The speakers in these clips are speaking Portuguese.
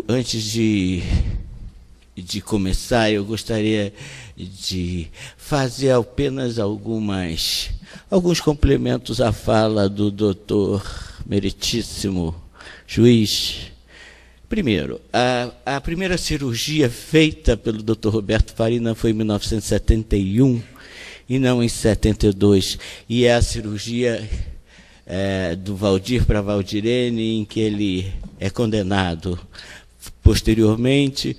Antes de começar, eu gostaria de fazer apenas alguns complementos à fala do doutor meritíssimo juiz. Primeiro, a primeira cirurgia feita pelo Dr. Roberto Farina foi em 1971 e não em 72, e é a cirurgia do Valdir para Valdirene, em que ele é condenado posteriormente,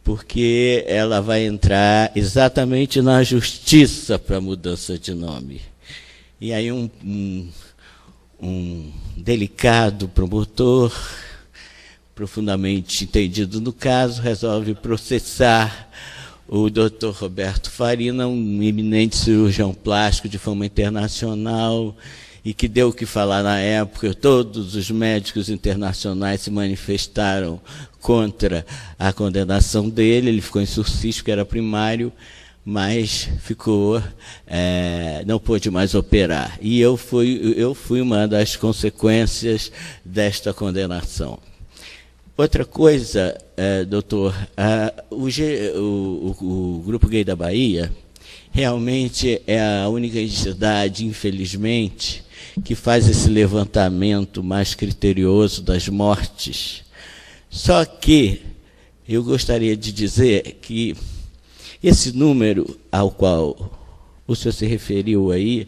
porque ela vai entrar exatamente na justiça para mudança de nome. E aí um delicado promotor, profundamente entendido no caso, resolve processar o Dr. Roberto Farina, um eminente cirurgião plástico de fama internacional, e que deu o que falar na época. Todos os médicos internacionais se manifestaram contra a condenação dele. Ele ficou em sursis, porque era primário, mas não pôde mais operar. E eu fui uma das consequências desta condenação. Outra coisa, doutor, o Grupo Gay da Bahia realmente é a única entidade, infelizmente, que faz esse levantamento mais criterioso das mortes. Só que eu gostaria de dizer que esse número ao qual o senhor se referiu aí,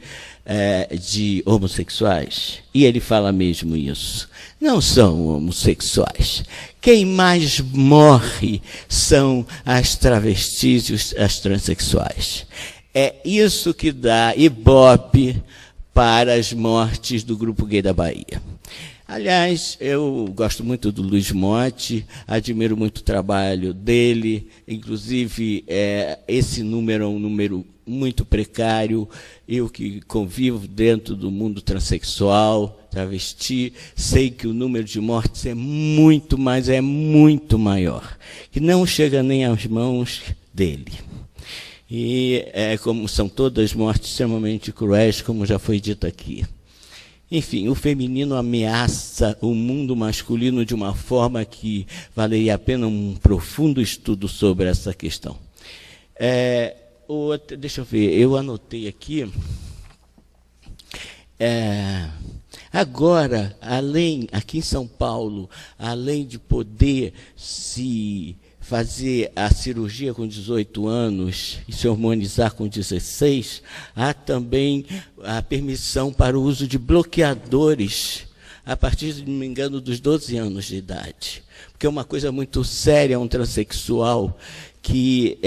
de homossexuais, e ele fala mesmo isso, não são homossexuais. Quem mais morre são as travestis e as transexuais. É isso que dá ibope para as mortes do Grupo Gay da Bahia. Aliás, eu gosto muito do Luiz Motti, admiro muito o trabalho dele, inclusive esse número é um número muito precário. Eu que convivo dentro do mundo transexual, travesti, sei que o número de mortes é muito maior, que não chega nem às mãos dele. E como são todas mortes extremamente cruéis, como já foi dito aqui. Enfim, o feminino ameaça o mundo masculino de uma forma que valeria a pena um profundo estudo sobre essa questão. Deixa eu ver, eu anotei aqui. Agora, aqui em São Paulo, além de poder se fazer a cirurgia com 18 anos e se hormonizar com 16, há também a permissão para o uso de bloqueadores a partir, se não me engano, dos 12 anos de idade. Porque é uma coisa muito séria, um transexual, que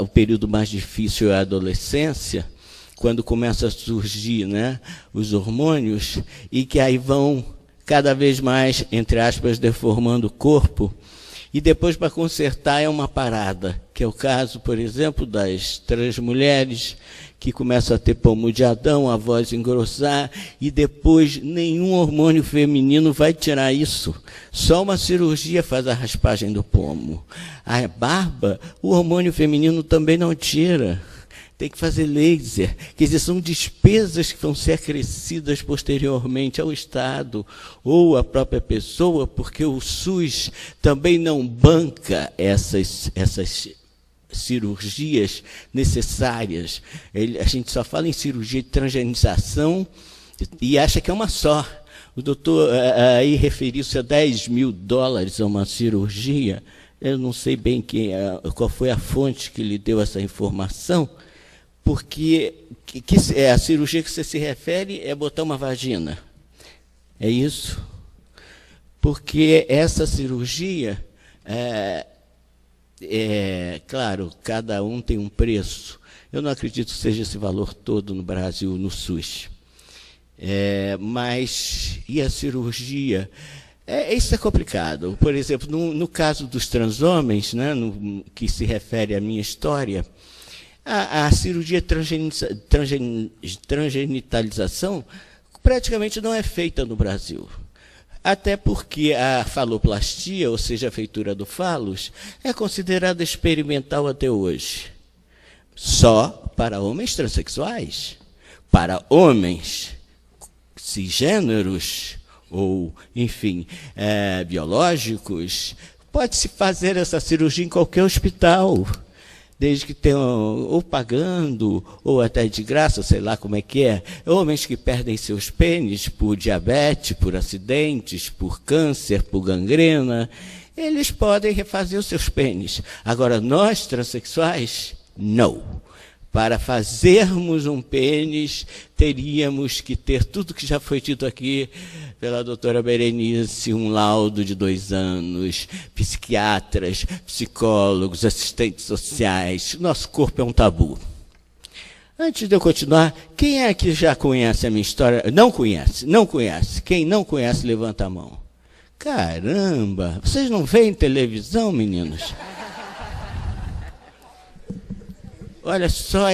o período mais difícil é a adolescência, quando começa a surgir, né, os hormônios, e que aí vão cada vez mais, entre aspas, deformando o corpo. E depois, para consertar, é uma parada, que é o caso, por exemplo, das transmulheres, que começam a ter pomo de Adão, a voz engrossar, e depois nenhum hormônio feminino vai tirar isso. Só uma cirurgia faz a raspagem do pomo. A barba, o hormônio feminino também não tira. Tem que fazer laser. Quer dizer, são despesas que vão ser acrescidas posteriormente ao Estado ou à própria pessoa, porque o SUS também não banca essas cirurgias necessárias. A gente só fala em cirurgia de transgenização e acha que é uma só. O doutor aí referiu-se a $10 mil a uma cirurgia. Eu não sei bem qual foi a fonte que lhe deu essa informação, porque a cirurgia que você se refere é botar uma vagina. É isso? Porque essa cirurgia, claro, cada um tem um preço. Eu não acredito que seja esse valor todo no Brasil, no SUS. E a cirurgia? Isso é complicado. Por exemplo, no caso dos transhomens, né, que se refere à minha história, a cirurgia transgenitalização praticamente não é feita no Brasil. Até porque a faloplastia, ou seja, a feitura do falos, é considerada experimental até hoje. Só para homens transexuais. Para homens cisgêneros ou, enfim, biológicos, pode-se fazer essa cirurgia em qualquer hospital, desde que tenham ou pagando, ou até de graça, sei lá como é que é. Homens que perdem seus pênis por diabetes, por acidentes, por câncer, por gangrena, eles podem refazer os seus pênis. Agora, nós, transexuais, não. Para fazermos um pênis, teríamos que ter tudo que já foi dito aqui pela doutora Berenice, um laudo de 2 anos, psiquiatras, psicólogos, assistentes sociais. Nosso corpo é um tabu. Antes de eu continuar, quem é que já conhece a minha história? Não conhece, não conhece. Quem não conhece, levanta a mão. Caramba, vocês não veem televisão, meninos? Olha só,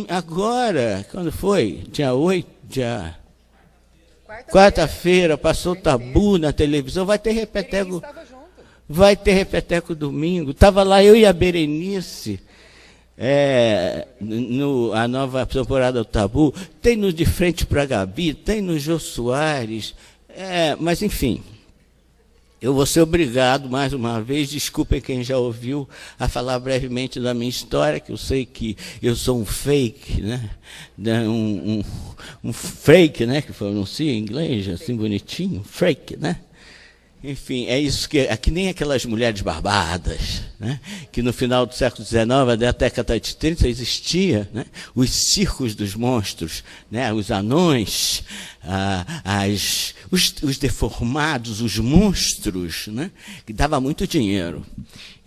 agora, quando foi? Dia 8, quarta-feira, passou Tabu na televisão, vai ter repeteco. Vai ter repeteco domingo. Estava lá eu e a Berenice, a nova temporada do Tabu, tem no De Frente para a Gabi, tem no Jô Soares, mas enfim. Eu vou ser obrigado, mais uma vez, desculpem quem já ouviu, a falar brevemente da minha história, que eu sei que eu sou um fake, né? Um fake, né? Que pronuncia em inglês, assim bonitinho, fake, né? Enfim, é isso que é que nem aquelas mulheres barbadas, né? Que no final do século XIX, até a década de 30, existia, né? Os circos dos monstros, né? Os anões, os deformados, os monstros, né? Que dava muito dinheiro.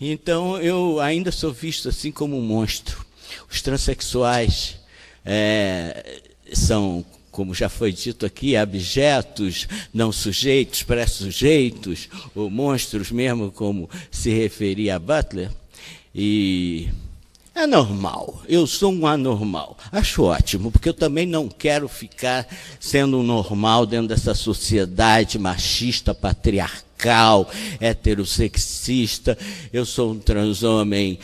Então, eu ainda sou visto assim como um monstro. Os transexuais são, como já foi dito aqui, abjetos, não sujeitos, pré-sujeitos, ou monstros mesmo, como se referia a Butler. E é normal, eu sou um anormal. Acho ótimo, porque eu também não quero ficar sendo um normal dentro dessa sociedade machista, patriarcal, heterossexista. Eu sou um transhomem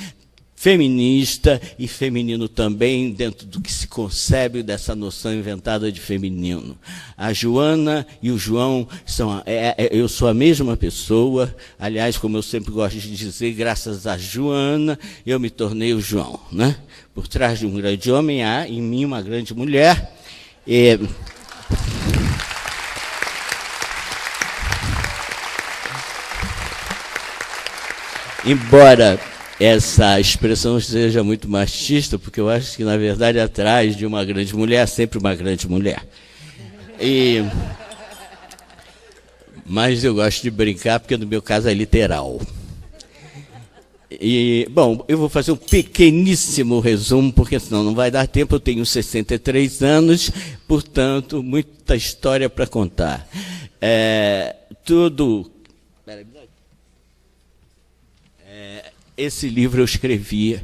feminista e feminino também, dentro do que se concebe dessa noção inventada de feminino. A Joana e o João são... eu sou a mesma pessoa. Aliás, como eu sempre gosto de dizer, graças a Joana, eu me tornei o João, né? Por trás de um grande homem, há em mim uma grande mulher. Embora essa expressão seja muito machista, porque eu acho que, na verdade, atrás de uma grande mulher, há sempre uma grande mulher. Mas eu gosto de brincar, porque no meu caso é literal. Bom, eu vou fazer um pequeníssimo resumo, porque senão não vai dar tempo. Eu tenho 63 anos, portanto, muita história para contar. Esse livro eu escrevi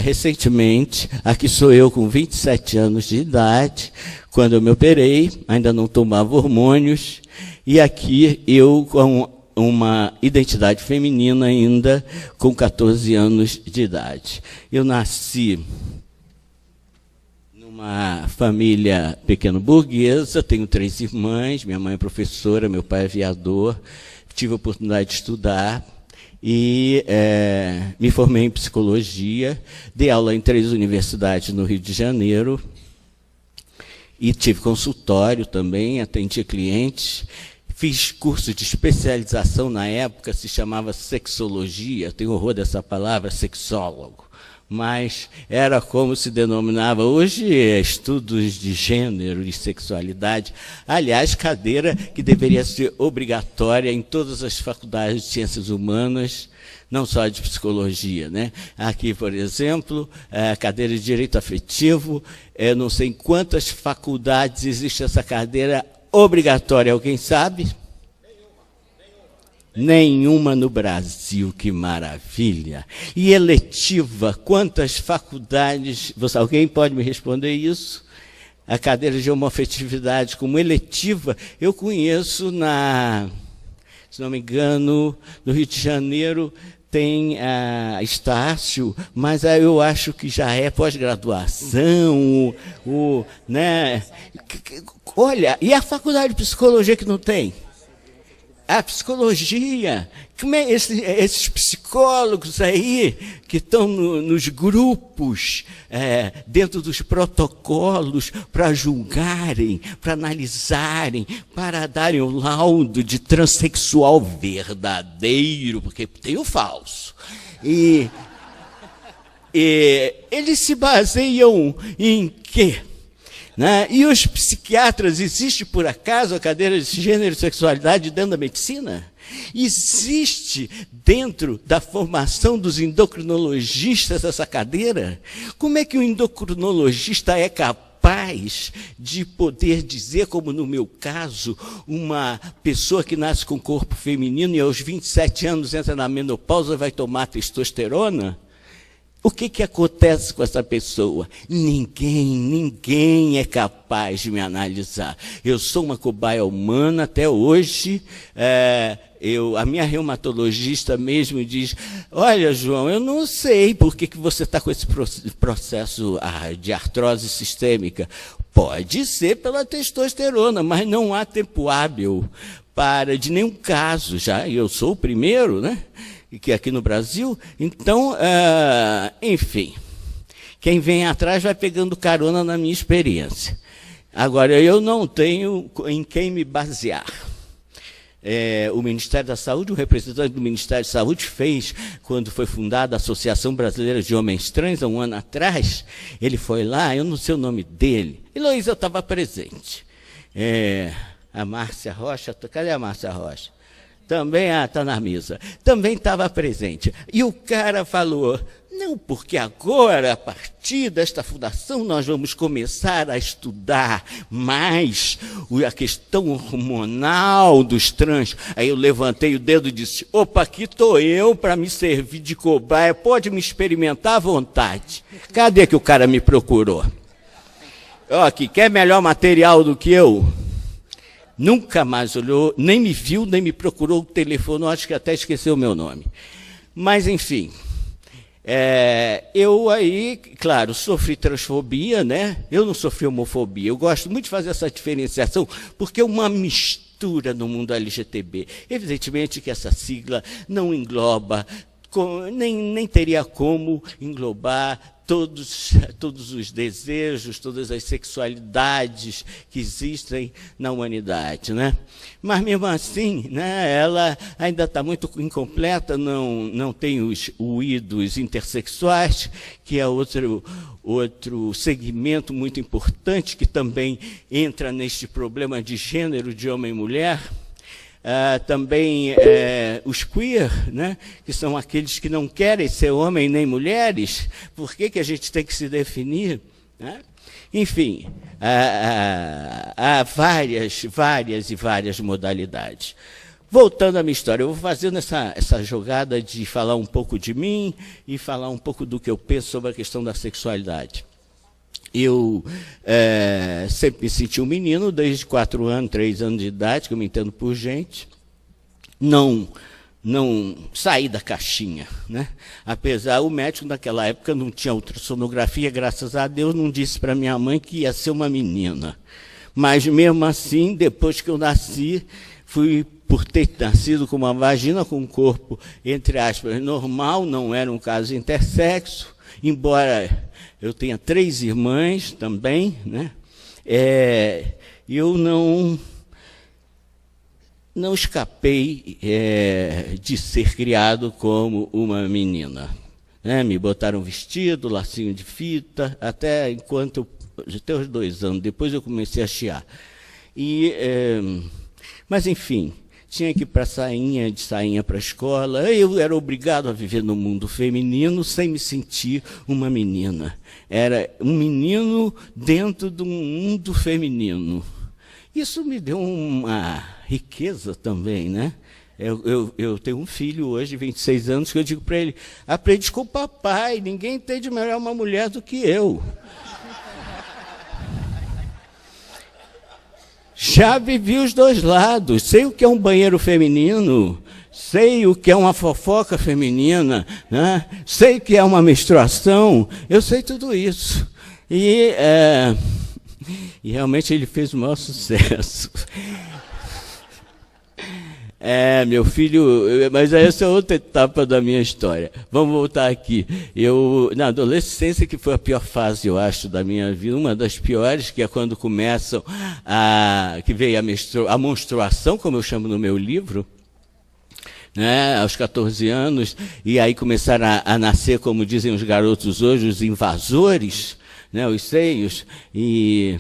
recentemente. Aqui sou eu com 27 anos de idade, quando eu me operei, ainda não tomava hormônios, e aqui eu com uma identidade feminina ainda, com 14 anos de idade. Eu nasci numa família pequeno-burguesa, tenho 3 irmãs, minha mãe é professora, meu pai é aviador, tive a oportunidade de estudar, e me formei em psicologia, dei aula em 3 universidades no Rio de Janeiro, e tive consultório também, atendi clientes, fiz curso de especialização na época, se chamava sexologia, tenho horror dessa palavra, sexólogo, mas era como se denominava hoje estudos de gênero e sexualidade. Aliás, cadeira que deveria ser obrigatória em todas as faculdades de ciências humanas, não só de psicologia, né? Aqui, por exemplo, a cadeira de direito afetivo, não sei em quantas faculdades existe essa cadeira obrigatória, alguém sabe? Nenhuma no Brasil, que maravilha. E eletiva, quantas faculdades... Alguém pode me responder isso? A cadeira de homoafetividade como eletiva, eu conheço se não me engano, no Rio de Janeiro, tem a Estácio, mas eu acho que já é pós-graduação, né? Olha, e a faculdade de psicologia que não tem? A psicologia, como é esses psicólogos aí que estão nos grupos, dentro dos protocolos, para julgarem, para analisarem, para darem o laudo de transexual verdadeiro, porque tem o falso. E eles se baseiam em quê? Né? E os psiquiatras, existe por acaso a cadeira de gênero e sexualidade dentro da medicina? Existe dentro da formação dos endocrinologistas essa cadeira? Como é que o endocrinologista é capaz de poder dizer, como no meu caso, uma pessoa que nasce com corpo feminino e aos 27 anos entra na menopausa e vai tomar testosterona? O que acontece com essa pessoa? Ninguém é capaz de me analisar. Eu sou uma cobaia humana até hoje. A minha reumatologista mesmo diz, olha, João, eu não sei por que você está com esse processo de artrose sistêmica. Pode ser pela testosterona, mas não há tempo hábil para, de nenhum caso, já eu sou o primeiro, né? Que aqui no Brasil, então, enfim, quem vem atrás vai pegando carona na minha experiência. Agora, eu não tenho em quem me basear. O Ministério da Saúde, o representante do Ministério da Saúde fez, quando foi fundada a Associação Brasileira de Homens Trans, há um ano atrás, ele foi lá, eu não sei o nome dele, Heloísa estava presente. A Márcia Rocha, cadê a Márcia Rocha? Também, está na mesa, também estava presente. E o cara falou, não, porque agora, a partir desta fundação, nós vamos começar a estudar mais a questão hormonal dos trans. Aí eu levantei o dedo e disse, opa, aqui estou eu para me servir de cobaia, pode me experimentar à vontade. Cadê que o cara me procurou? Ó, que quer melhor material do que eu? Nunca mais olhou, nem me viu, nem me procurou o telefone, acho que até esqueceu o meu nome. Mas, enfim, eu aí, claro, sofri transfobia, né? Eu não sofri homofobia. Eu gosto muito de fazer essa diferenciação, porque é uma mistura no mundo LGTB. Evidentemente que essa sigla não engloba, nem teria como englobar todos os desejos, todas as sexualidades que existem na humanidade, né? Mas mesmo assim, né, ela ainda está muito incompleta, não tem os uídos intersexuais, que é outro segmento muito importante que também entra neste problema de gênero de homem e mulher. Também os queer, né, que são aqueles que não querem ser homem nem mulheres. Por que a gente tem que se definir? Né? Enfim, há várias modalidades. Voltando à minha história, eu vou fazendo essa jogada de falar um pouco de mim e falar um pouco do que eu penso sobre a questão da sexualidade. Eu sempre me senti um menino, desde 4 anos, 3 anos de idade, que eu me entendo por gente. Não saí da caixinha, né? Apesar, o médico naquela época não tinha ultrassonografia, graças a Deus, não disse para minha mãe que ia ser uma menina. Mas mesmo assim, depois que eu nasci, por ter nascido com uma vagina, com um corpo, entre aspas, normal, não era um caso intersexo, embora eu tenha 3 irmãs também, né? Eu não escapei de ser criado como uma menina. Né? Me botaram vestido, lacinho de fita, até os 2 anos, depois eu comecei a chiar. Mas, enfim, tinha que ir de sainha para a escola. Eu era obrigado a viver no mundo feminino sem me sentir uma menina. Era um menino dentro de um mundo feminino. Isso me deu uma riqueza também, né? Eu tenho um filho hoje, de 26 anos, que eu digo para ele, aprende com o papai, ninguém entende melhor uma mulher do que eu. Já vivi os 2 lados, sei o que é um banheiro feminino, sei o que é uma fofoca feminina, né? Sei o que é uma menstruação, eu sei tudo isso. E realmente ele fez o maior sucesso. Meu filho, mas essa é outra etapa da minha história. Vamos voltar aqui. Na adolescência, que foi a pior fase, eu acho, da minha vida, uma das piores, que é quando começam que veio a menstruação, como eu chamo no meu livro, né, aos 14 anos, e aí começaram a nascer, como dizem os garotos hoje, os invasores, né, os seios, e...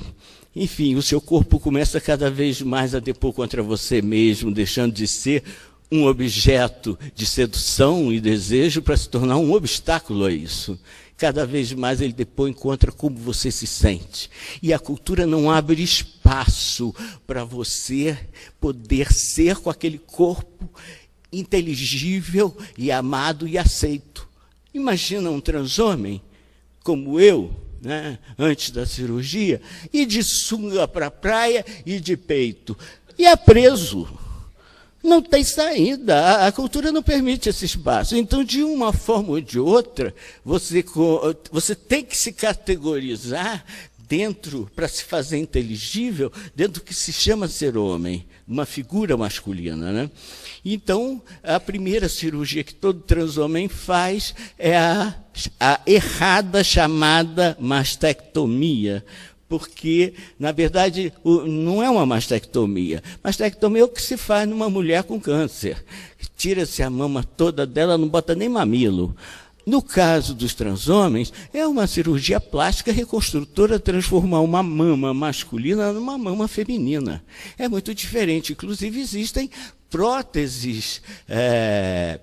Enfim, o seu corpo começa cada vez mais a depor contra você mesmo, deixando de ser um objeto de sedução e desejo para se tornar um obstáculo a isso. Cada vez mais ele depõe contra como você se sente. E a cultura não abre espaço para você poder ser com aquele corpo inteligível e amado e aceito. Imagina um transhomem como eu, né, antes da cirurgia, e de sunga para a praia e de peito. E é preso. Não tem saída. A cultura não permite esse espaço. Então, de uma forma ou de outra, você tem que se categorizar dentro, para se fazer inteligível, dentro do que se chama ser homem, uma figura masculina, né? Então, a primeira cirurgia que todo transhomem faz é a errada chamada mastectomia, porque, na verdade, não é uma mastectomia. Mastectomia é o que se faz numa mulher com câncer. Tira-se a mama toda dela, não bota nem mamilo. No caso dos transhomens, é uma cirurgia plástica reconstrutora, transformar uma mama masculina numa mama feminina. É muito diferente. Inclusive, existem próteses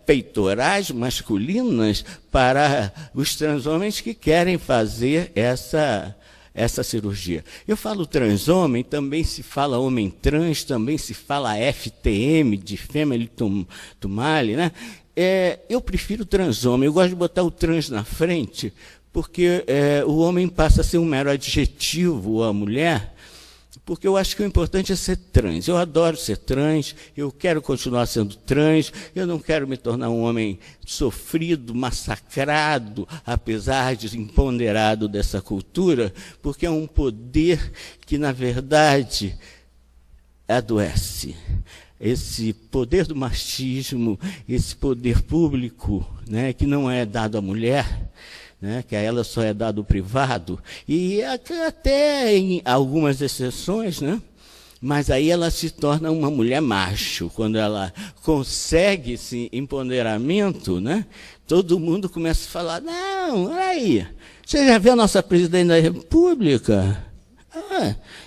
peitorais masculinas para os transhomens que querem fazer essa cirurgia. Eu falo transhomem, também se fala homem trans, também se fala FTM, de Family to Male, né? Eu prefiro transhomem, eu gosto de botar o trans na frente, porque o homem passa a ser um mero adjetivo à mulher, porque eu acho que o importante é ser trans. Eu adoro ser trans, eu quero continuar sendo trans, eu não quero me tornar um homem sofrido, massacrado, apesar de empoderado dessa cultura, porque é um poder que, na verdade, adoece. Esse poder do machismo, esse poder público, né, que não é dado à mulher, né, que a ela só é dado o privado, e até em algumas exceções, né, mas aí ela se torna uma mulher macho. Quando ela consegue esse empoderamento, né, todo mundo começa a falar, não, olha aí, você já viu a nossa presidente da República?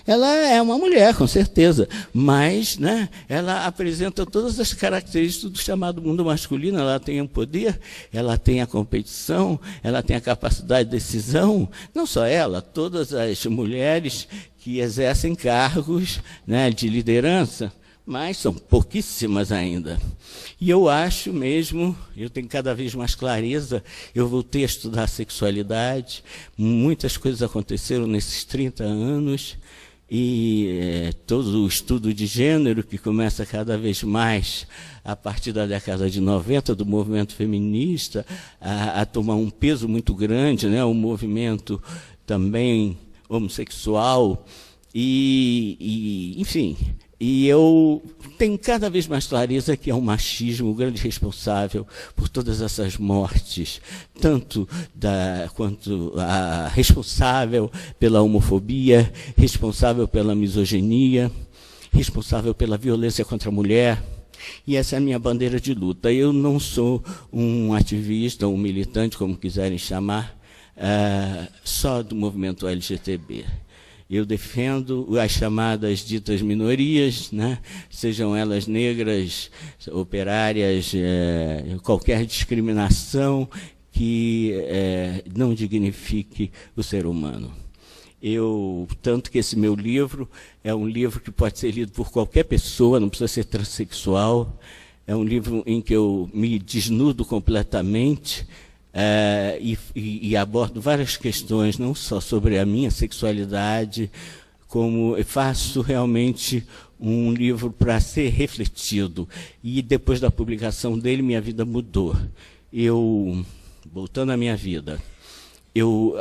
Ela é uma mulher, com certeza, mas, né, ela apresenta todas as características do chamado mundo masculino. Ela tem o poder, ela tem a competição, ela tem a capacidade de decisão. Não só ela, todas as mulheres que exercem cargos, né, de liderança, mas são pouquíssimas ainda. E eu acho mesmo, eu tenho cada vez mais clareza, eu voltei a estudar sexualidade, muitas coisas aconteceram nesses 30 anos, e todo o estudo de gênero, que começa cada vez mais a partir da década de 90, do movimento feminista, a tomar um peso muito grande, né, o movimento também homossexual, enfim... E eu tenho cada vez mais clareza que é o machismo o grande responsável por todas essas mortes, tanto quanto a responsável pela homofobia, responsável pela misoginia, responsável pela violência contra a mulher. E essa é a minha bandeira de luta. Eu não sou um ativista, um militante, como quiserem chamar, só do movimento LGTB. Eu defendo as chamadas ditas minorias, né? Sejam elas negras, operárias, qualquer discriminação que não dignifique o ser humano. Tanto que esse meu livro é um livro que pode ser lido por qualquer pessoa, não precisa ser transexual. É um livro em que eu me desnudo completamente, e abordo várias questões, não só sobre a minha sexualidade, como eu faço realmente um livro para ser refletido. E depois da publicação dele, minha vida mudou. Voltando à minha vida,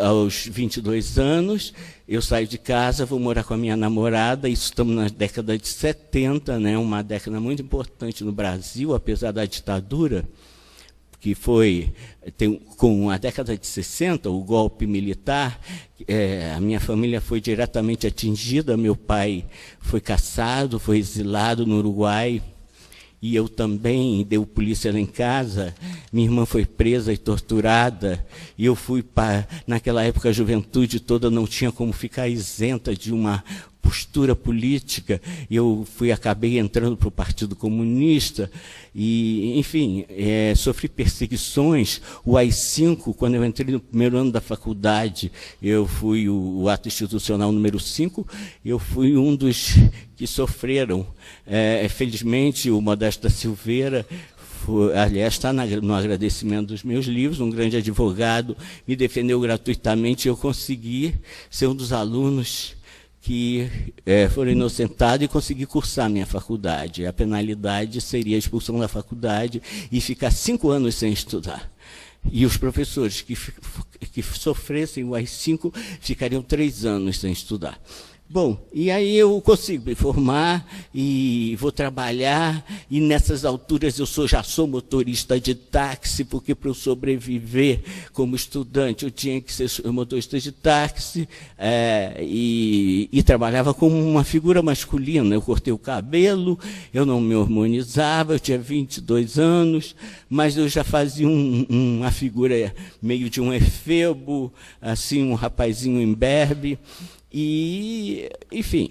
aos 22 anos, eu saio de casa, vou morar com a minha namorada, isso estamos na década de 70, né, uma década muito importante no Brasil, apesar da ditadura, que foi, com a década de 60, o golpe militar, a minha família foi diretamente atingida, meu pai foi caçado, foi exilado no Uruguai, e eu também, deu polícia lá em casa, minha irmã foi presa e torturada, e eu fui para, naquela época a juventude toda não tinha como ficar isenta de uma postura política, e eu acabei entrando para o Partido Comunista, e, enfim, sofri perseguições. O AI-5, quando eu entrei no primeiro ano da faculdade, eu fui o ato institucional número 5, eu fui um dos que sofreram. Felizmente, o Modesto da Silveira, aliás, está no agradecimento dos meus livros, um grande advogado, me defendeu gratuitamente, e eu consegui ser um dos alunos que foram inocentados e consegui cursar minha faculdade. A penalidade seria a expulsão da faculdade e ficar 5 anos sem estudar. E os professores que sofressem o AI-5 ficariam 3 anos sem estudar. Bom, e aí eu consigo me formar e vou trabalhar, e nessas alturas eu já sou motorista de táxi, porque para eu sobreviver como estudante eu tinha que ser motorista de táxi, e trabalhava como uma figura masculina. Eu cortei o cabelo, eu não me hormonizava, eu tinha 22 anos, mas eu já fazia uma figura meio de um efebo, assim, um rapazinho imberbe. E, enfim,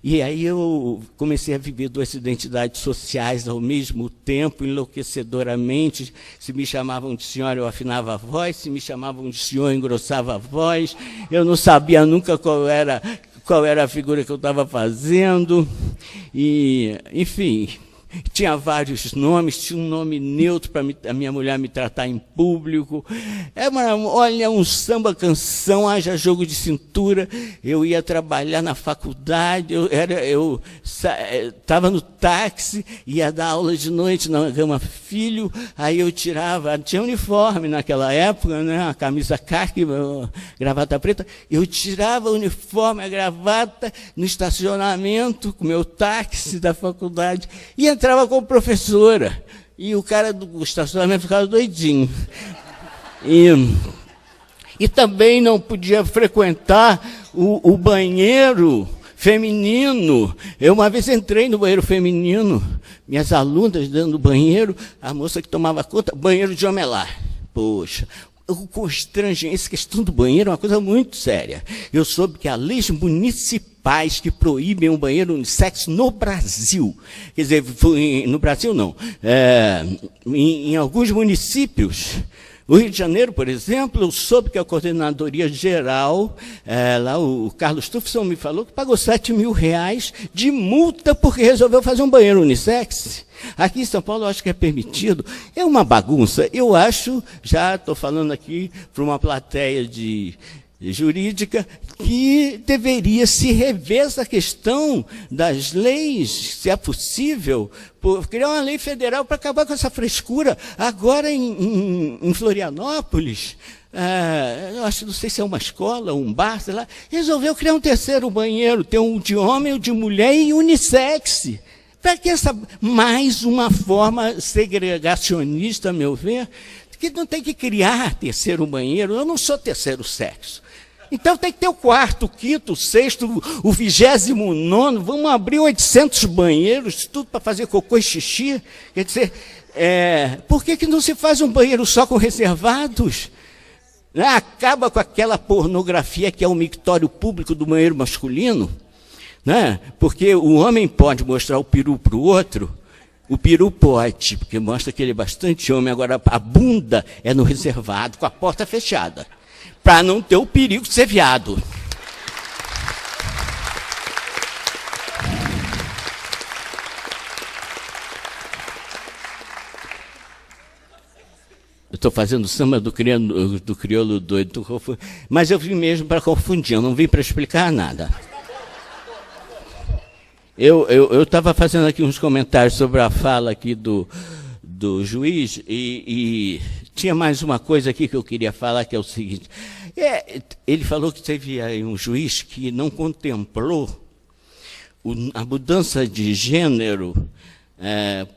e aí eu comecei a viver 2 identidades sociais ao mesmo tempo, enlouquecedoramente. Se me chamavam de senhora, eu afinava a voz; se me chamavam de senhor, eu engrossava a voz. Eu não sabia nunca qual era a figura que eu estava fazendo. E, enfim, tinha vários nomes, tinha um nome neutro para a minha mulher me tratar em público. Olha, um samba-canção, haja jogo de cintura. Eu ia trabalhar na faculdade, eu estava no táxi, ia dar aula de noite na Gama Filho, aí eu tirava, tinha uniforme naquela época, né, a camisa caqui, gravata preta, eu tirava o uniforme, a gravata, no estacionamento, com o meu táxi da faculdade, e entrava como professora, e o cara do estacionamento ficava doidinho. E também não podia frequentar o banheiro feminino. Eu uma vez entrei no banheiro feminino, minhas alunas dentro do banheiro, a moça que tomava conta, banheiro de homem lá. Poxa, o constrangimento, essa questão do banheiro é uma coisa muito séria. Eu soube que há leis municipais que proíbem um banheiro unissex no Brasil. Quer dizer, no Brasil não. Em alguns municípios. O Rio de Janeiro, por exemplo, eu soube que a Coordenadoria Geral, lá o Carlos Tufson me falou que pagou R$7.000 de multa porque resolveu fazer um banheiro unissex. Aqui em São Paulo eu acho que é permitido. É uma bagunça. Eu acho, já estou falando aqui para uma plateia jurídica, que deveria se rever essa questão das leis, se é possível, criar uma lei federal para acabar com essa frescura. Agora, em Florianópolis, eu acho, não sei se é uma escola, um bar, sei lá, resolveu criar um terceiro banheiro, ter um de homem, um de mulher e unissex. Para que mais uma forma segregacionista, a meu ver, que não tem que criar terceiro banheiro. Eu não sou terceiro sexo. Então tem que ter o 4º, o 5º, o 6º, o 29º. Vamos abrir 800 banheiros, tudo para fazer cocô e xixi. Quer dizer, por que não se faz um banheiro só com reservados? Acaba com aquela pornografia que é o mictório público do banheiro masculino. Né? Porque o homem pode mostrar o peru para o outro. O peru pode, porque mostra que ele é bastante homem. Agora, a bunda é no reservado, com a porta fechada, para não ter o perigo de ser viado. Eu estou fazendo samba do crioulo doido, mas eu vim mesmo para confundir, eu não vim para explicar nada. Eu estava fazendo aqui uns comentários sobre a fala aqui do juiz, e tinha mais uma coisa aqui que eu queria falar, que é o seguinte. Ele falou que teve aí um juiz que não contemplou a mudança de gênero,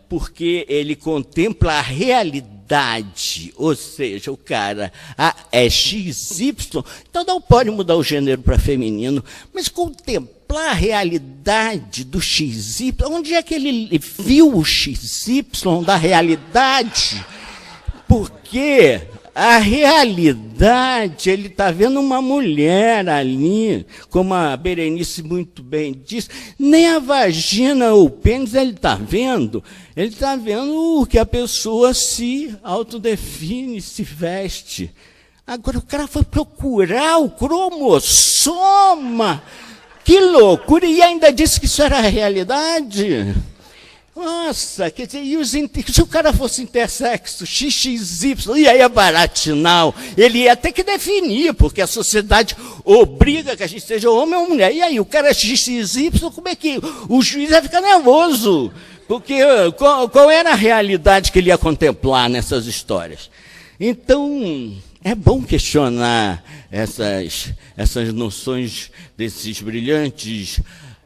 porque ele contempla a realidade, ou seja, o cara é XY, então não pode mudar o gênero para feminino, mas contemplar a realidade do XY, onde é que ele viu o XY da realidade? Porque a realidade, ele está vendo uma mulher ali, como a Berenice muito bem disse, nem a vagina ou o pênis ele está vendo o que a pessoa se autodefine, se veste. Agora o cara foi procurar o cromossoma, que loucura, e ainda disse que isso era a realidade. Nossa, quer dizer, se o cara fosse intersexo, XXY, e aí é baratinal, ele ia ter que definir, porque a sociedade obriga que a gente seja homem ou mulher. E aí, o cara é XXY, como é que o juiz vai ficar nervoso? Porque qual era a realidade que ele ia contemplar nessas histórias? Então, é bom questionar essas noções desses brilhantes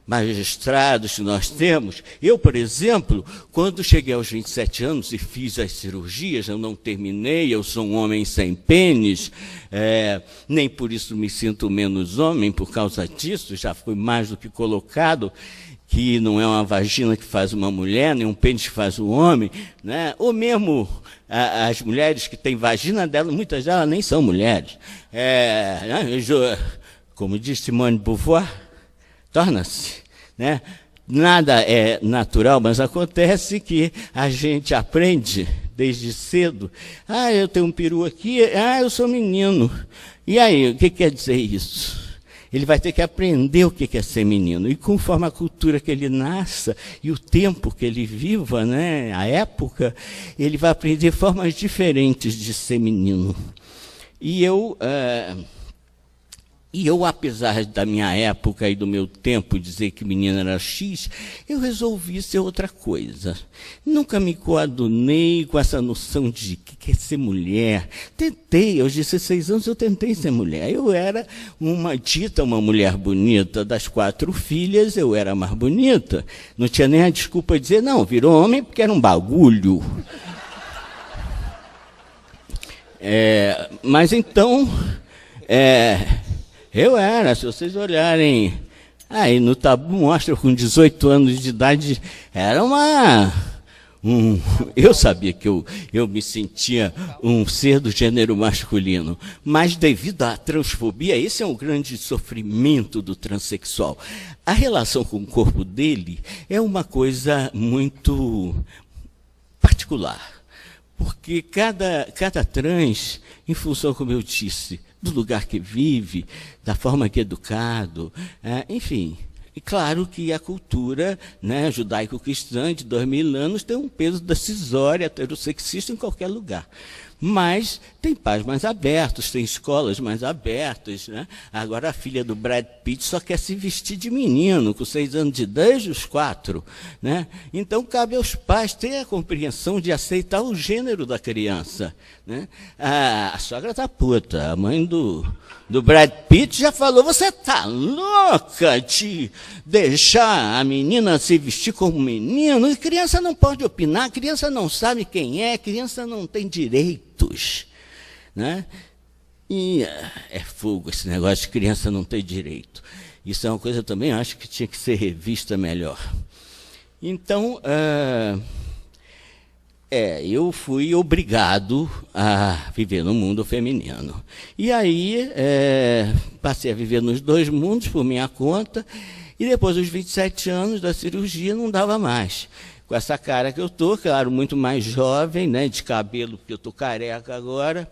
magistrados que nós temos. Eu, por exemplo, quando cheguei aos 27 anos e fiz as cirurgias, eu não terminei, eu sou um homem sem pênis, nem por isso me sinto menos homem por causa disso, já fui mais do que colocado, que não é uma vagina que faz uma mulher, nem um pênis que faz um homem, né? Ou mesmo as mulheres que têm vagina delas, muitas delas nem são mulheres. Como diz Simone de Beauvoir, torna-se, né? Nada é natural, mas acontece que a gente aprende desde cedo. Eu tenho um peru aqui, eu sou menino. E aí, o que quer dizer isso? Ele vai ter que aprender o que é ser menino. E conforme a cultura que ele nasça e o tempo que ele viva, né, a época, ele vai aprender formas diferentes de ser menino. E eu, apesar da minha época e do meu tempo dizer que menina era X, eu resolvi ser outra coisa. Nunca me coadunei com essa noção de que é ser mulher. Tentei, aos 16 anos eu tentei ser mulher. Eu era uma mulher bonita. Das 4 filhas, eu era a mais bonita. Não tinha nem a desculpa de dizer, não, virou homem porque era um bagulho. Mas então... eu era, se vocês olharem, aí no tabu mostra com 18 anos de idade, era eu sabia que eu me sentia um ser do gênero masculino, mas devido à transfobia, esse é um grande sofrimento do transexual. A relação com o corpo dele é uma coisa muito particular, porque cada trans, em função, como eu disse, do lugar que vive, da forma que é educado, enfim. E claro que a cultura, né, judaico-cristã de 2000 anos tem um peso decisório heterossexista em qualquer lugar. Mas tem pais mais abertos, tem escolas mais abertas, né? Agora a filha do Brad Pitt só quer se vestir de menino, com 6 anos de idade, os 4. Né? Então cabe aos pais ter a compreensão de aceitar o gênero da criança. Né? A sogra tá puta, a mãe do Brad Pitt já falou, você tá louca de deixar a menina se vestir como menino? E criança não pode opinar, criança não sabe quem é, criança não tem direitos. Né? E é fogo esse negócio de criança não ter direito. Isso é uma coisa também, acho que tinha que ser revista melhor. Então, eu fui obrigado a viver no mundo feminino. E aí, passei a viver nos 2 mundos por minha conta, e depois dos 27 anos da cirurgia não dava mais. Com essa cara que eu estou, claro, muito mais jovem, né, de cabelo, porque eu estou careca agora,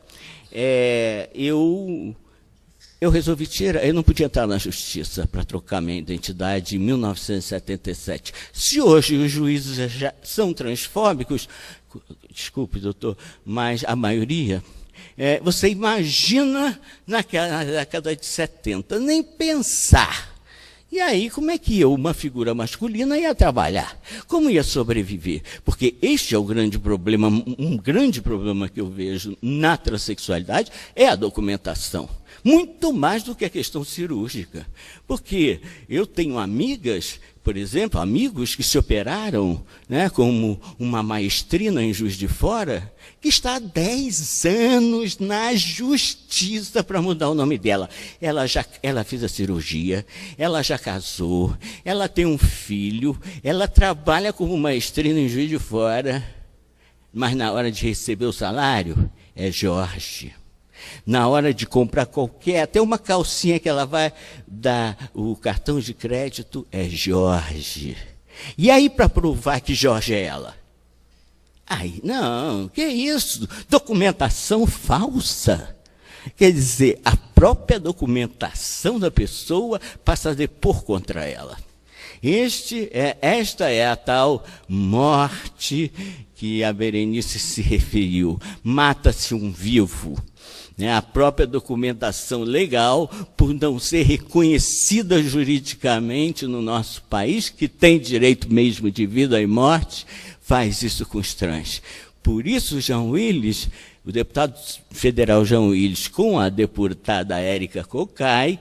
eu resolvi tirar, eu não podia entrar na justiça para trocar minha identidade em 1977. Se hoje os juízes já são transfóbicos, desculpe, doutor, mas a maioria, você imagina na década de 70, nem pensar E aí, como é que eu, uma figura masculina, ia trabalhar? Como ia sobreviver? Porque este é o grande problema, um grande problema que eu vejo na transexualidade, é a documentação. Muito mais do que a questão cirúrgica. Porque eu tenho amigas, por exemplo, amigos que se operaram, né, como uma maestrina em Juiz de Fora, que está há 10 anos na justiça para mudar o nome dela. Ela fez a cirurgia, ela já casou, ela tem um filho, ela trabalha como maestrina em Juiz de Fora, mas na hora de receber o salário, é Jorge. Na hora de comprar qualquer, até uma calcinha que ela vai dar o cartão de crédito, é Jorge. E aí, para provar que Jorge é ela? Aí, não, que isso? Documentação falsa. Quer dizer, a própria documentação da pessoa passa a depor contra ela. Esta é a tal morte que a Berenice se referiu. Mata-se um vivo. A própria documentação legal, por não ser reconhecida juridicamente no nosso país, que tem direito mesmo de vida e morte, faz isso com os trans. Por isso, Jean Willis, o deputado federal Jean Willis, com a deputada Érica Cocai,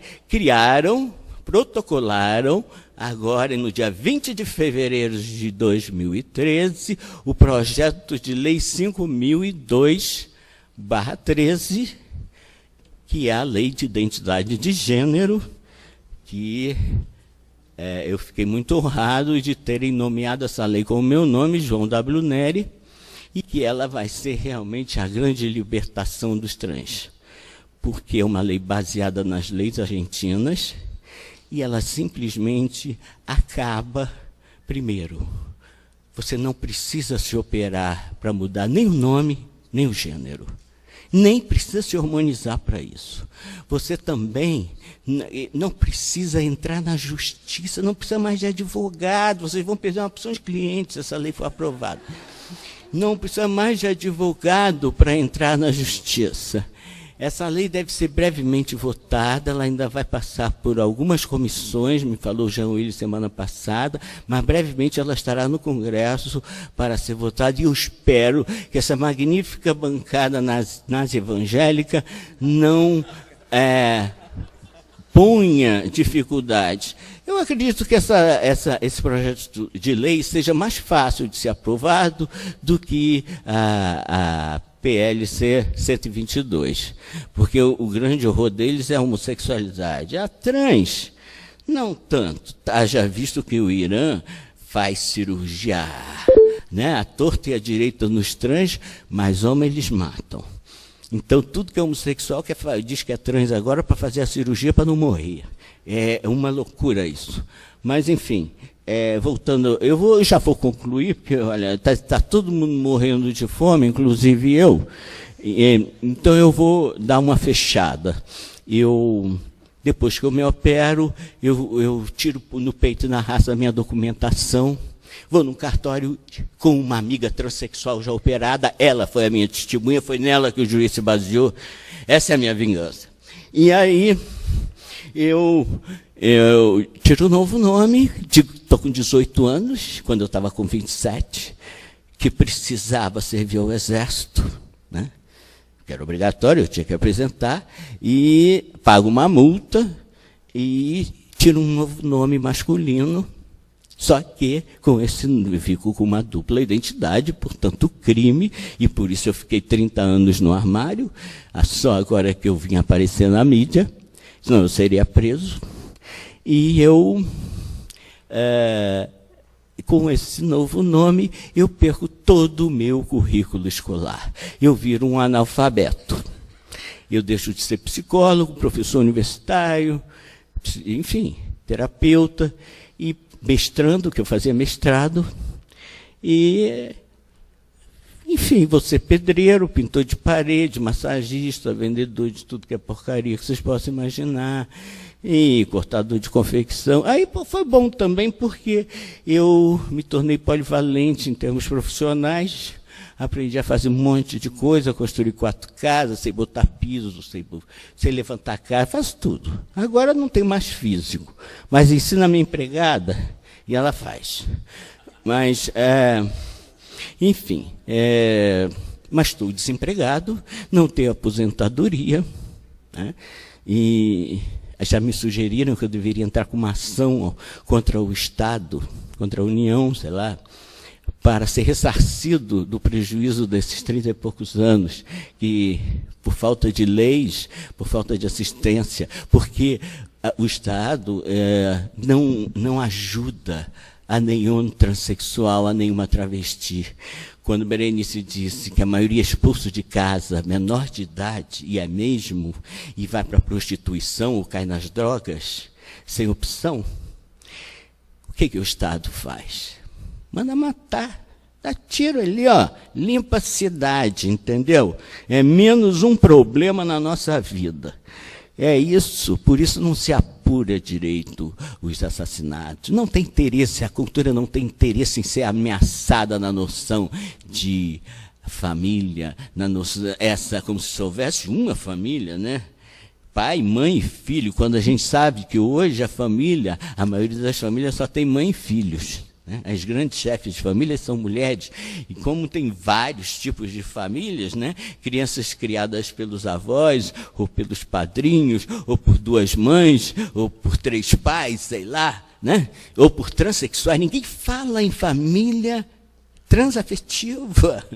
protocolaram, agora no dia 20 de fevereiro de 2013, o projeto de lei 5002/13, que é a lei de identidade de gênero, que eu fiquei muito honrado de terem nomeado essa lei com o meu nome, João W. Neri, e que ela vai ser realmente a grande libertação dos trans, porque é uma lei baseada nas leis argentinas, e ela simplesmente acaba, primeiro, você não precisa se operar para mudar nem o nome, nem o gênero. Nem precisa se harmonizar para isso. Você também não precisa entrar na justiça, não precisa mais de advogado, vocês vão perder uma opção de clientes se essa lei for aprovada. Não precisa mais de advogado para entrar na justiça. Essa lei deve ser brevemente votada, ela ainda vai passar por algumas comissões, me falou o Jean Willis semana passada, mas brevemente ela estará no Congresso para ser votada, e eu espero que essa magnífica bancada nazi evangélica não ponha dificuldades. Eu acredito que esse projeto de lei seja mais fácil de ser aprovado do que a PLC 122, porque o grande horror deles é a homossexualidade. A trans, não tanto. Haja visto que o Irã faz cirurgia, né? A torta e a direita nos trans, mas homens eles matam. Então, tudo que é homossexual diz que é trans agora para fazer a cirurgia para não morrer. É uma loucura isso. Mas, enfim, voltando, eu já vou concluir, porque, olha, está todo mundo morrendo de fome, inclusive eu. Então, eu vou dar uma fechada. Depois que eu me opero, eu tiro no peito e na raça a minha documentação, vou num cartório com uma amiga transexual já operada, ela foi a minha testemunha, foi nela que o juiz se baseou, essa é a minha vingança. E aí, eu tiro um novo nome, estou com 18 anos, quando eu estava com 27, que precisava servir ao Exército, né? Que era obrigatório, eu tinha que apresentar, e pago uma multa e tiro um novo nome masculino, só que com esse fico com uma dupla identidade, portanto crime, e por isso eu fiquei 30 anos no armário, só agora que eu vim aparecer na mídia, senão eu seria preso. E eu, com esse novo nome, eu perco todo o meu currículo escolar. Eu viro um analfabeto. Eu deixo de ser psicólogo, professor universitário, enfim, terapeuta, e mestrando, que eu fazia mestrado, e, enfim, vou ser pedreiro, pintor de parede, massagista, vendedor de tudo que é porcaria que vocês possam imaginar, e cortador de confecção. Aí foi bom também porque eu me tornei polivalente em termos profissionais, aprendi a fazer um monte de coisa, construir 4 casas, sei botar piso, sei levantar casa, faço tudo. Agora não tenho mais físico, mas ensino a minha empregada e ela faz. Mas, enfim, mas estou desempregado, não tenho aposentadoria, né? E já me sugeriram que eu deveria entrar com uma ação contra o Estado, contra a União, sei lá, para ser ressarcido do prejuízo desses 30 e poucos anos, que por falta de leis, por falta de assistência, porque o Estado não ajuda a nenhum transexual, a nenhuma travesti. Quando Berenice disse que a maioria é expulso de casa, menor de idade, e é mesmo, e vai para a prostituição ou cai nas drogas, sem opção, o que o Estado faz? Manda matar, dá tiro ali, ó, limpa a cidade, entendeu? É menos um problema na nossa vida. É isso, por isso não se apura direito os assassinatos. Não tem interesse, a cultura não tem interesse em ser ameaçada na noção de família, na noção, como se houvesse uma família, né? Pai, mãe e filho, quando a gente sabe que hoje a família, a maioria das famílias só tem mãe e filhos. As grandes chefes de família são mulheres, e como tem vários tipos de famílias, né? Crianças criadas pelos avós, ou pelos padrinhos, ou por 2 mães, ou por 3 pais, sei lá, né? Ou por transexuais. Ninguém fala em família transafetiva.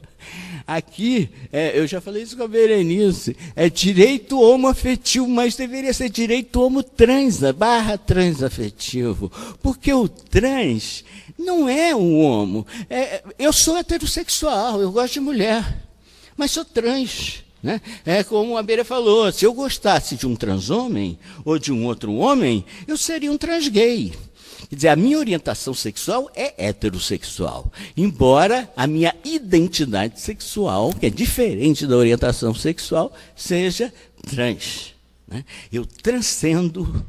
Aqui, eu já falei isso com a Berenice, é direito homoafetivo, mas deveria ser direito homo-transafetivo, porque o trans não é um homo. Eu sou heterossexual, eu gosto de mulher, mas sou trans. Né? É como a Beira falou, se eu gostasse de um transhomem ou de um outro homem, eu seria um transgay. Quer dizer, a minha orientação sexual é heterossexual, embora a minha identidade sexual, que é diferente da orientação sexual, seja trans. Né? Eu transcendo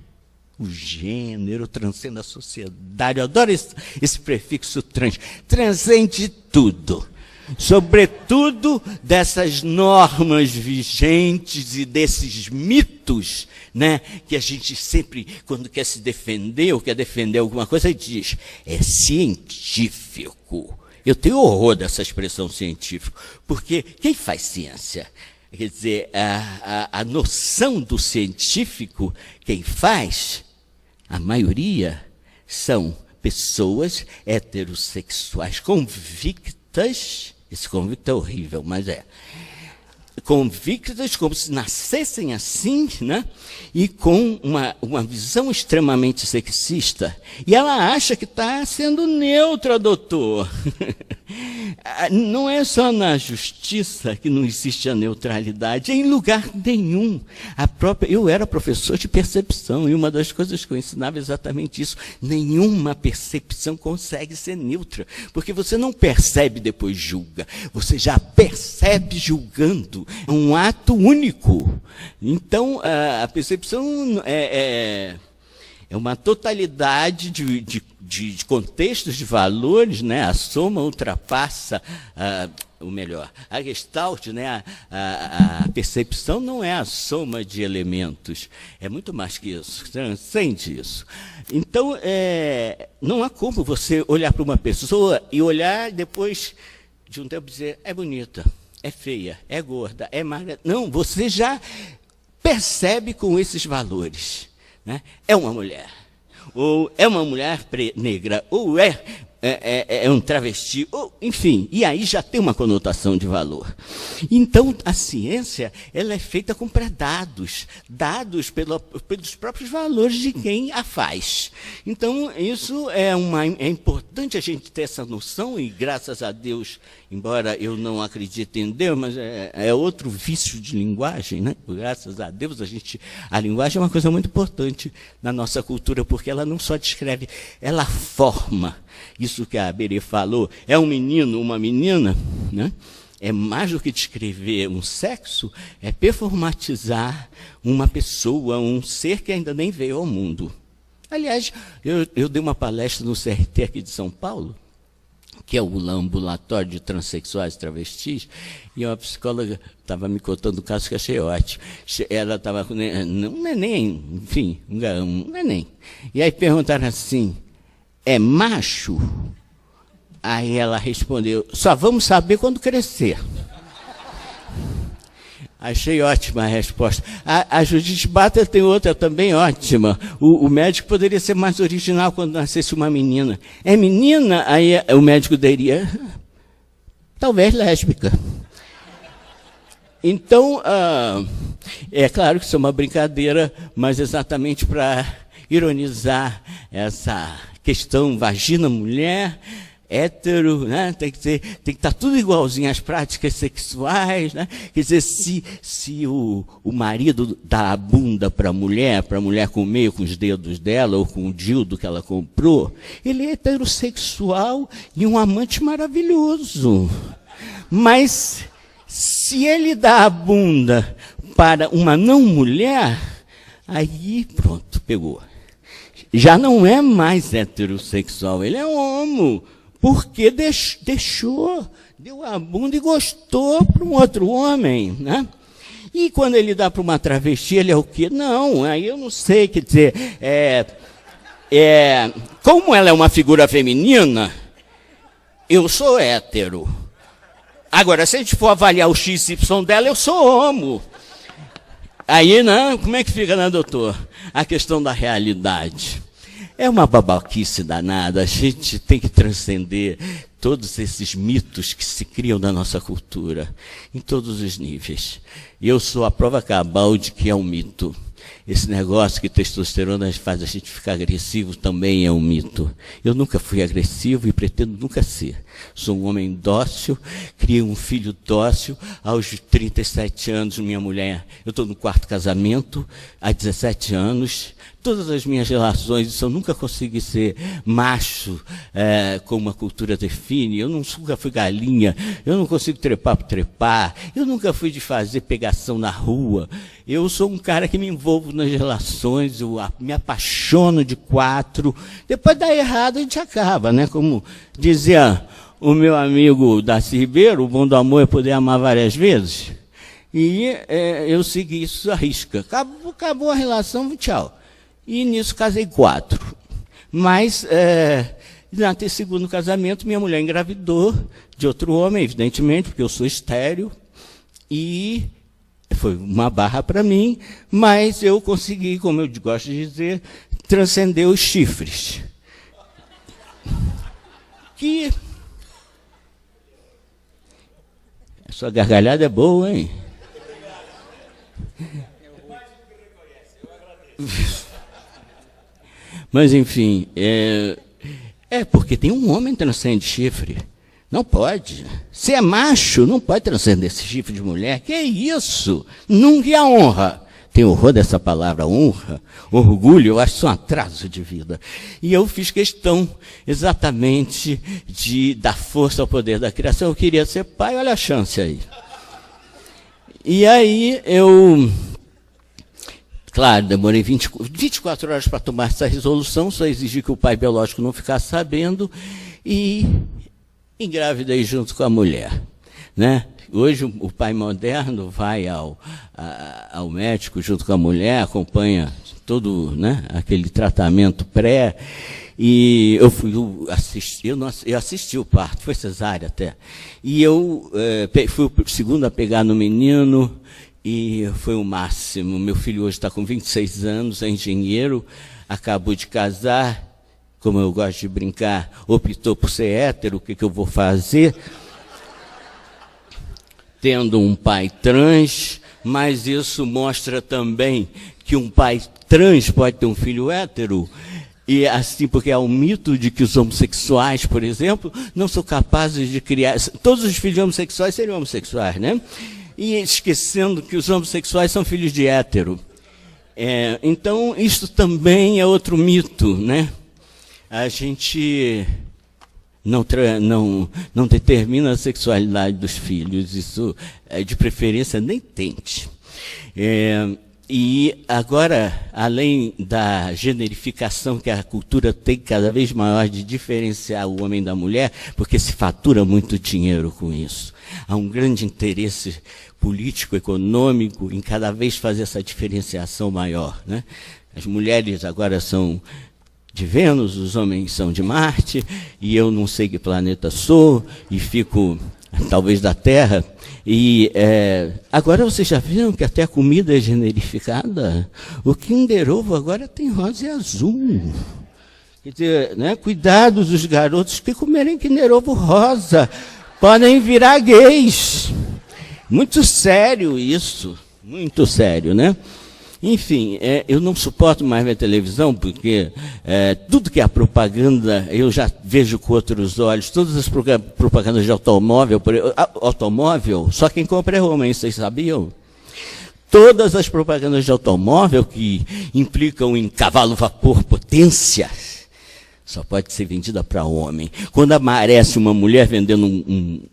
o gênero, transcendo a sociedade, eu adoro esse prefixo trans, transcende tudo. Sobretudo dessas normas vigentes e desses mitos, né, que a gente sempre, quando quer se defender ou quer defender alguma coisa, diz, é científico. Eu tenho horror dessa expressão científico, porque quem faz ciência? Quer dizer, a noção do científico, quem faz, a maioria, são pessoas heterossexuais convictas. Esse convicto é horrível, mas convictas como se nascessem assim, né? E com uma visão extremamente sexista. E ela acha que está sendo neutra, doutor. Não é só na justiça que não existe a neutralidade, é em lugar nenhum. Eu era professor de percepção, e uma das coisas que eu ensinava é exatamente isso. Nenhuma percepção consegue ser neutra, porque você não percebe e depois julga, você já percebe julgando. É um ato único. Então, a percepção é uma totalidade de contextos, de valores, né? A soma ultrapassa, a Gestalt, né? A percepção não é a soma de elementos, é muito mais que isso, transcende isso. Então, não há como você olhar para uma pessoa e olhar depois de um tempo dizer, é bonita, é feia, é gorda, é magra. Não, você já percebe com esses valores. Né? É uma mulher, ou é uma mulher negra, ou é um travesti, ou, enfim, e aí já tem uma conotação de valor. Então, a ciência, ela é feita com pré-dados, dados pelos próprios valores de quem a faz. Então, isso é importante a gente ter essa noção, e graças a Deus, embora eu não acredite em Deus, mas é outro vício de linguagem, né? Graças a Deus, a linguagem é uma coisa muito importante na nossa cultura, porque ela não só descreve, ela forma. Isso que a Berê falou, é um menino, uma menina, né? É mais do que descrever um sexo, é performatizar uma pessoa, um ser que ainda nem veio ao mundo. Aliás, eu dei uma palestra no CRT aqui de São Paulo, que é o ambulatório de transexuais e travestis, e uma psicóloga estava me contando o caso que achei ótimo. Ela estava com um neném, enfim, um neném. E aí perguntaram assim, é macho? Aí ela respondeu, só vamos saber quando crescer. Achei ótima a resposta. A Judith Butler tem outra também ótima. O médico poderia ser mais original quando nascesse uma menina. É menina? Aí o médico diria, talvez lésbica. Então, é claro que isso é uma brincadeira, mas exatamente para ironizar essa questão vagina-mulher, hétero, né? Tem que estar tudo igualzinho às práticas sexuais, né? Quer dizer, se o marido dá a bunda para a mulher comer com os dedos dela ou com o dildo que ela comprou, ele é heterossexual e um amante maravilhoso. Mas se ele dá a bunda para uma não mulher, aí pronto, pegou. Já não é mais heterossexual, ele é homo. Porque deu a bunda e gostou para um outro homem, né? E quando ele dá para uma travesti, ele é o quê? Não, aí eu não sei, quer dizer, como ela é uma figura feminina, eu sou hétero. Agora, se a gente for avaliar o XY dela, eu sou homo. Aí, não, como é que fica, né, doutor? A questão da realidade. É uma babaquice danada, a gente tem que transcender todos esses mitos que se criam na nossa cultura, em todos os níveis. E eu sou a prova cabal de que é um mito. Esse negócio que testosterona faz a gente ficar agressivo também é um mito. Eu nunca fui agressivo e pretendo nunca ser. Sou um homem dócil, criei um filho dócil. Aos 37 anos, minha mulher, eu estou no 4º casamento, há 17 anos. Todas as minhas relações, isso eu nunca consegui ser macho, como a cultura define. Eu nunca fui galinha, eu não consigo trepar por trepar, eu nunca fui de fazer pegação na rua. Eu sou um cara que me envolvo nas relações, eu me apaixono de 4. Depois dá errado, a gente acaba, né? Como dizia o meu amigo Darcy Ribeiro, o bom do amor é poder amar várias vezes. E eu segui isso à risca. Acabou a relação, tchau. E nisso casei 4. Mas, no segundo casamento, minha mulher engravidou de outro homem, evidentemente, porque eu sou estéril. E foi uma barra para mim, mas eu consegui, como eu gosto de dizer, transcender os chifres. Que... A sua gargalhada é boa, hein? Mas, enfim, porque tem um homem que transcende chifre. Não pode. Se é macho, não pode transcender esse chifre de mulher. Que é isso? Nunca é a honra. Tem horror dessa palavra, honra, orgulho, eu acho isso um atraso de vida. E eu fiz questão exatamente de dar força ao poder da criação. Eu queria ser pai, olha a chance aí. E aí eu... Claro, demorei 24 horas para tomar essa resolução, só exigi que o pai biológico não ficasse sabendo e engravidei junto com a mulher, né? Hoje o pai moderno vai ao médico junto com a mulher, acompanha todo, né, aquele tratamento pré, e eu assisti o parto, foi cesárea até, e eu fui o segundo a pegar no menino, e foi o máximo. Meu filho hoje está com 26 anos, é engenheiro, acabou de casar, como eu gosto de brincar, optou por ser hétero, o que eu vou fazer? Tendo um pai trans, mas isso mostra também que um pai trans pode ter um filho hétero, e assim, porque há um mito de que os homossexuais, por exemplo, não são capazes de criar... Todos os filhos homossexuais seriam homossexuais, né? E esquecendo que os homossexuais são filhos de hétero. Então, isso também é outro mito, né? A gente não determina a sexualidade dos filhos, isso, de preferência, nem tente. E agora, além da generificação que a cultura tem cada vez maior de diferenciar o homem da mulher, porque se fatura muito dinheiro com isso. Há um grande interesse político, econômico, em cada vez fazer essa diferenciação maior, né? As mulheres agora são de Vênus, os homens são de Marte, e eu não sei que planeta sou, e fico, talvez, da Terra. E agora vocês já viram que até a comida é generificada? O Kinder Ovo agora tem rosa e azul. Quer dizer, né, cuidado dos garotos que comerem Kinder Ovo rosa. Podem virar gays. Muito sério isso. Muito sério, né? Enfim, eu não suporto mais ver televisão, porque tudo que é propaganda, eu já vejo com outros olhos. Todas as propagandas de automóvel, só quem compra é homem, vocês sabiam? Todas as propagandas de automóvel que implicam em cavalo, vapor, potência, só pode ser vendida para homem. Quando aparece uma mulher vendendo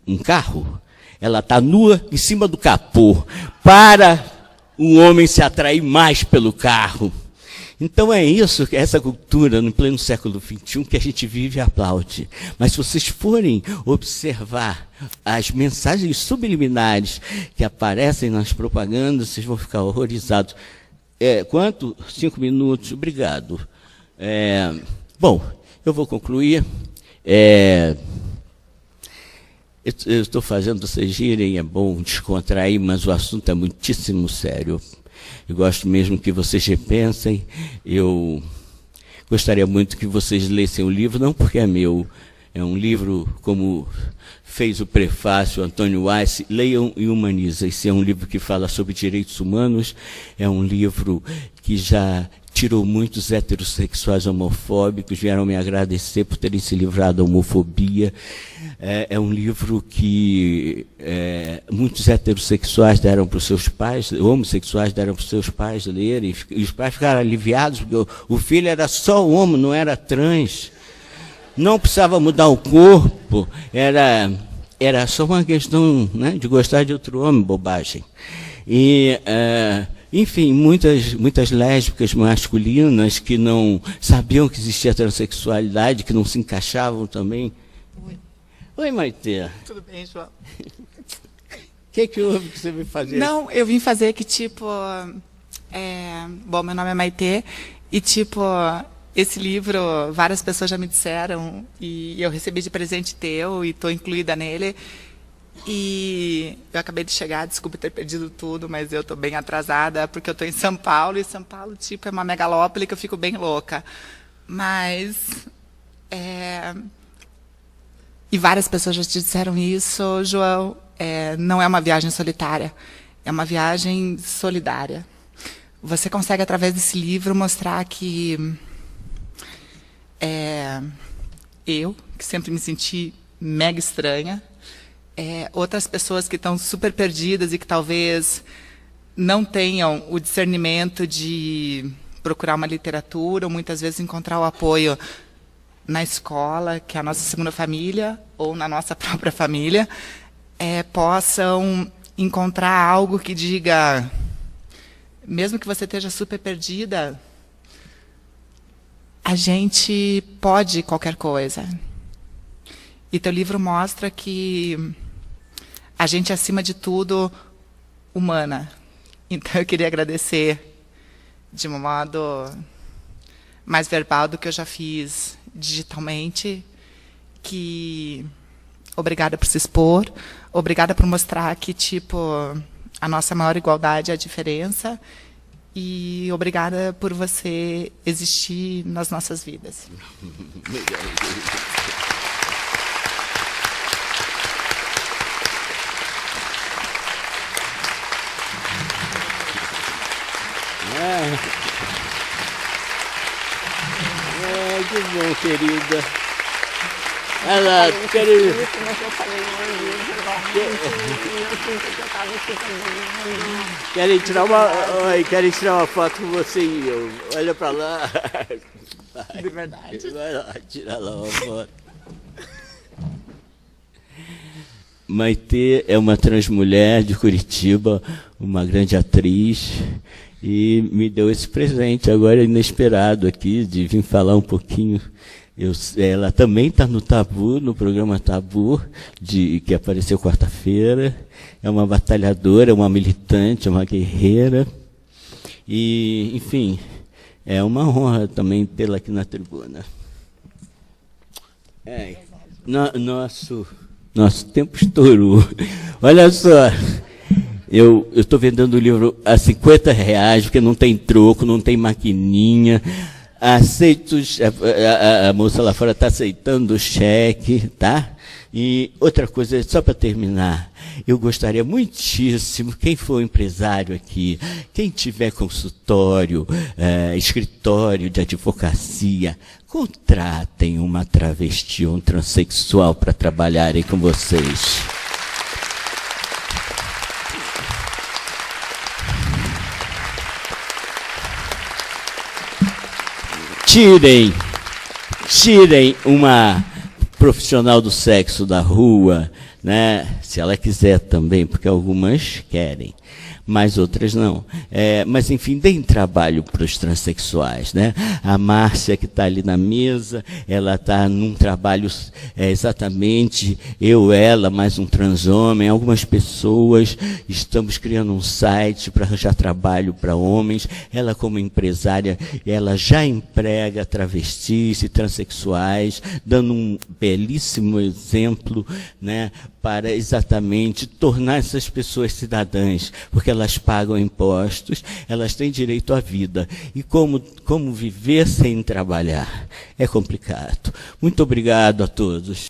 um carro, ela está nua em cima do capô, para o homem se atrair mais pelo carro. Então é isso, essa cultura no pleno século XXI que a gente vive e aplaude. Mas se vocês forem observar as mensagens subliminares que aparecem nas propagandas, vocês vão ficar horrorizados. Quanto? 5 minutos, obrigado. Bom, eu vou concluir. Eu estou fazendo vocês girem, é bom descontrair, mas o assunto é muitíssimo sério. Eu gosto mesmo que vocês repensem. Eu gostaria muito que vocês lessem o livro, não porque é meu, é um livro, como fez o prefácio Antônio Weiss, leiam e humanizem. Esse é um livro que fala sobre direitos humanos, é um livro que já tirou muitos heterossexuais homofóbicos, vieram me agradecer por terem se livrado da homofobia. É um livro que muitos heterossexuais deram para os seus pais, homossexuais deram para os seus pais lerem, e os pais ficaram aliviados, porque o filho era só homo, não era trans. Não precisava mudar o corpo, era só uma questão, né, de gostar de outro homem, bobagem. E enfim, muitas lésbicas masculinas que não sabiam que existia transexualidade, que não se encaixavam também. Oi, Maitê. Tudo bem, João? O que houve que você veio fazer? Não, eu vim fazer que, tipo... Bom, meu nome é Maitê, e, tipo, esse livro, várias pessoas já me disseram, e eu recebi de presente teu, e estou incluída nele. E eu acabei de chegar, desculpa ter perdido tudo, mas eu estou bem atrasada, porque eu estou em São Paulo, e São Paulo, tipo, é uma megalópole que eu fico bem louca. Mas... E várias pessoas já te disseram isso, João. Não é uma viagem solitária, é uma viagem solidária. Você consegue, através desse livro, mostrar que eu, que sempre me senti mega estranha, outras pessoas que estão super perdidas e que talvez não tenham o discernimento de procurar uma literatura, ou muitas vezes encontrar o apoio na escola, que é a nossa segunda família, ou na nossa própria família, possam encontrar algo que diga, mesmo que você esteja super perdida, a gente pode qualquer coisa. E teu livro mostra que a gente é, acima de tudo, humana. Então eu queria agradecer de um modo mais verbal do que eu já fiz digitalmente, que obrigada por se expor, obrigada por mostrar que, tipo, a nossa maior igualdade é a diferença, e obrigada por você existir nas nossas vidas. Que bom, querida. Ela, querida. Querem tirar uma foto com você e eu. Olha pra lá. De verdade. Vai lá, tira lá uma foto. Maitê é uma transmulher de Curitiba, uma grande atriz, e me deu esse presente agora inesperado aqui, de vir falar um pouquinho. Ela também está no Tabu, no programa Tabu, que apareceu quarta-feira. É uma batalhadora, uma militante, uma guerreira. E, enfim, é uma honra também tê-la aqui na tribuna. Nosso tempo estourou. Olha só, eu estou vendendo o livro a R$50, porque não tem troco, não tem maquininha. A moça lá fora está aceitando o cheque, tá? E outra coisa, só para terminar, eu gostaria muitíssimo, quem for empresário aqui, quem tiver consultório, escritório de advocacia, contratem uma travesti ou um transexual para trabalharem com vocês. Tirem uma profissional do sexo da rua, né? Se ela quiser também, porque algumas querem, mas outras não. Mas, enfim, deem trabalho para os transexuais, né? A Márcia, que está ali na mesa, ela está num trabalho exatamente, ela, mais um transhomem, algumas pessoas, estamos criando um site para arranjar trabalho para homens. Ela, como empresária, ela já emprega travestis e transexuais, dando um belíssimo exemplo, né, para exatamente tornar essas pessoas cidadãs, porque elas pagam impostos, elas têm direito à vida. E como viver sem trabalhar? É complicado. Muito obrigado a todos.